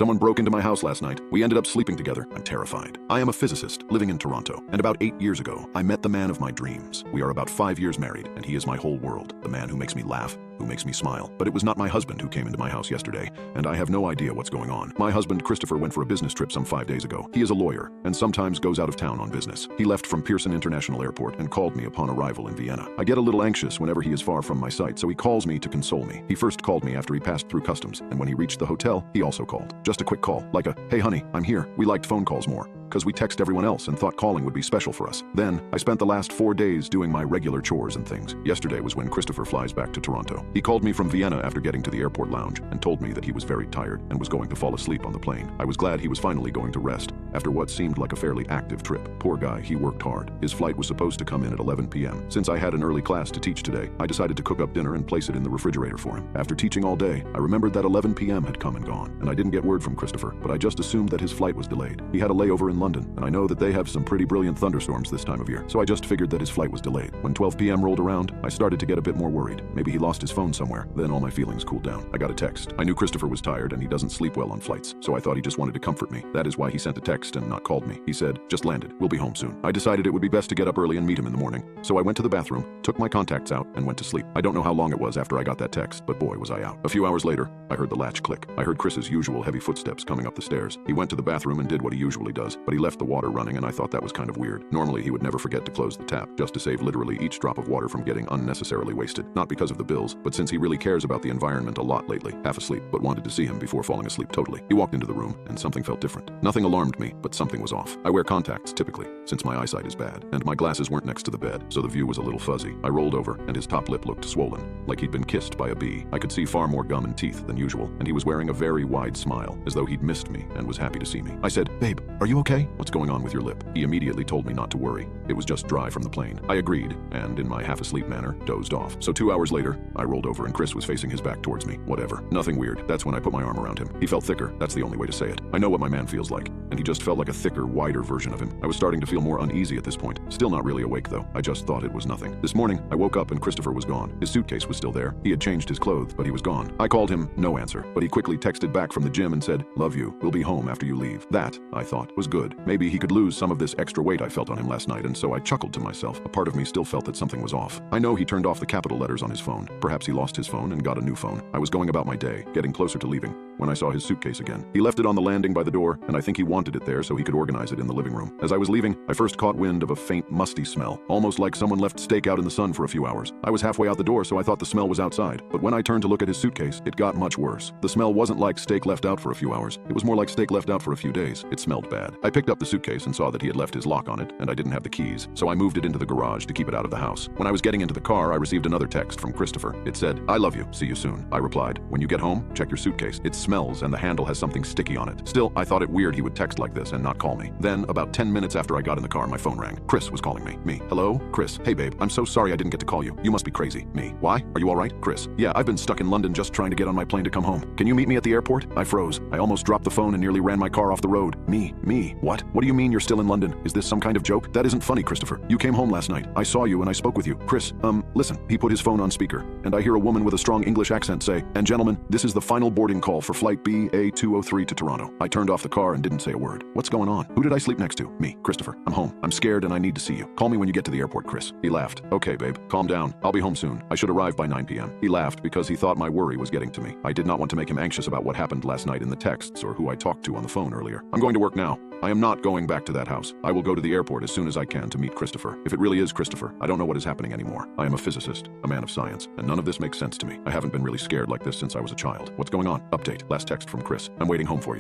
Someone broke into my house last night. We ended up sleeping together. I'm terrified. I am a physicist living in Toronto, and about 8 years ago, I met the man of my dreams. We are about 5 years married, and he is my whole world. The man who makes me laugh, who makes me smile. But it was not my husband who came into my house yesterday, and I have no idea what's going on. My husband, Christopher, went for a business trip some 5 days ago. He is a lawyer, and sometimes goes out of town on business. He left from Pearson International Airport and called me upon arrival in Vienna. I get a little anxious whenever he is far from my sight, so he calls me to console me. He first called me after he passed through customs, and when he reached the hotel, he also called. Just a quick call, like a, "Hey honey, I'm here." We liked phone calls more, because we text everyone else and thought calling would be special for us. Then, I spent the last 4 days doing my regular chores and things. Yesterday was when Christopher flies back to Toronto. He called me from Vienna after getting to the airport lounge and told me that he was very tired and was going to fall asleep on the plane. I was glad he was finally going to rest after what seemed like a fairly active trip. Poor guy, he worked hard. His flight was supposed to come in at 11 p.m. Since I had an early class to teach today, I decided to cook up dinner and place it in the refrigerator for him. After teaching all day, I remembered that 11 p.m. had come and gone, and I didn't get word from Christopher, but I just assumed that his flight was delayed. He had a layover in London, and I know that they have some pretty brilliant thunderstorms this time of year, so I just figured that his flight was delayed. When 12 p.m. rolled around, I started to get a bit more worried. Maybe he lost his phone somewhere. Then all my feelings cooled down. I got a text. I knew Christopher was tired and he doesn't sleep well on flights, so I thought he just wanted to comfort me. That is why he sent a text and not called me. He said, "Just landed. We'll be home soon." I decided it would be best to get up early and meet him in the morning, so I went to the bathroom, took my contacts out, and went to sleep. I don't know how long it was after I got that text, but boy was I out. A few hours later, I heard the latch click. I heard Chris's usual heavy footsteps coming up the stairs. He went to the bathroom and did what he usually does, but he left the water running, and I thought that was kind of weird. Normally, he would never forget to close the tap, just to save literally each drop of water from getting unnecessarily wasted. Not because of the bills, but since he really cares about the environment a lot lately. Half asleep, but wanted to see him before falling asleep totally. He walked into the room, and something felt different. Nothing alarmed me, but something was off. I wear contacts, typically, since my eyesight is bad, and my glasses weren't next to the bed, so the view was a little fuzzy. I rolled over, and his top lip looked swollen, like he'd been kissed by a bee. I could see far more gum and teeth than usual, and he was wearing a very wide smile, as though he'd missed me and was happy to see me. I said, "Babe, are you okay? What's going on with your lip?" He immediately told me not to worry. It was just dry from the plane. I agreed, and in my half-asleep manner, dozed off. So 2 hours later, I rolled over and Chris was facing his back towards me. Whatever. Nothing weird. That's when I put my arm around him. He felt thicker. That's the only way to say it. I know what my man feels like, and he just felt like a thicker, wider version of him. I was starting to feel more uneasy at this point. Still not really awake, though. I just thought it was nothing. This morning, I woke up and Christopher was gone. His suitcase was still there. He had changed his clothes, but he was gone. I called him, no answer, but he quickly texted back from the gym and said, "Love you. We'll be home after you leave." That, I thought, was good. Maybe he could lose some of this extra weight I felt on him last night, and so I chuckled to myself. A part of me still felt that something was off. I know he turned off the capital letters on his phone. Perhaps he lost his phone and got a new phone. I was going about my day, getting closer to leaving, when I saw his suitcase again. He left it on the landing by the door, and I think he wanted it there so he could organize it in the living room. As I was leaving, I first caught wind of a faint, musty smell, almost like someone left steak out in the sun for a few hours. I was halfway out the door, so I thought the smell was outside, but when I turned to look at his suitcase, it got much worse. The smell wasn't like steak left out for a few hours. It was more like steak left out for a few days. It smelled bad. I picked up the suitcase and saw that he had left his lock on it, and I didn't have the keys, so I moved it into the garage to keep it out of the house. When I was getting into the car, I received another text from Christopher. It said, "I love you. See you soon." I replied, "When you get home, check your suitcase. It smells and the handle has something sticky on it." Still, I thought it weird he would text like this and not call me. Then, about 10 minutes after I got in the car, my phone rang. Chris was calling me. Me. "Hello? Chris. Hey babe, I'm so sorry I didn't get to call you. You must be crazy." Me. "Why? Are you alright?" Chris. "Yeah, I've been stuck in London just trying to get on my plane to come home. Can you meet me at the airport?" I froze. I almost dropped the phone and nearly ran my car off the road. Me. What? What do you mean you're still in London? Is this some kind of joke? That isn't funny, Christopher. You came home last night. I saw you and I spoke with you. Chris, listen. He put his phone on speaker, and I hear a woman with a strong English accent say, "And gentlemen, this is the final boarding call for flight BA203 to Toronto." I turned off the car and didn't say a word. What's going on? Who did I sleep next to? Me. Christopher. I'm home. I'm scared and I need to see you. Call me when you get to the airport, Chris. He laughed. "Okay, babe. Calm down. I'll be home soon. I should arrive by 9 p.m. He laughed because he thought my worry was getting to me. I did not want to make him anxious about what happened last night in the texts or who I talked to on the phone earlier. I'm going to work now. I am not going back to that house. I will go to the airport as soon as I can to meet Christopher. If it really is Christopher, I don't know what is happening anymore. I am a physicist, a man of science, and none of this makes sense to me. I haven't been really scared like this since I was a child. What's going on? Update. Last text from Chris. I'm waiting home for you.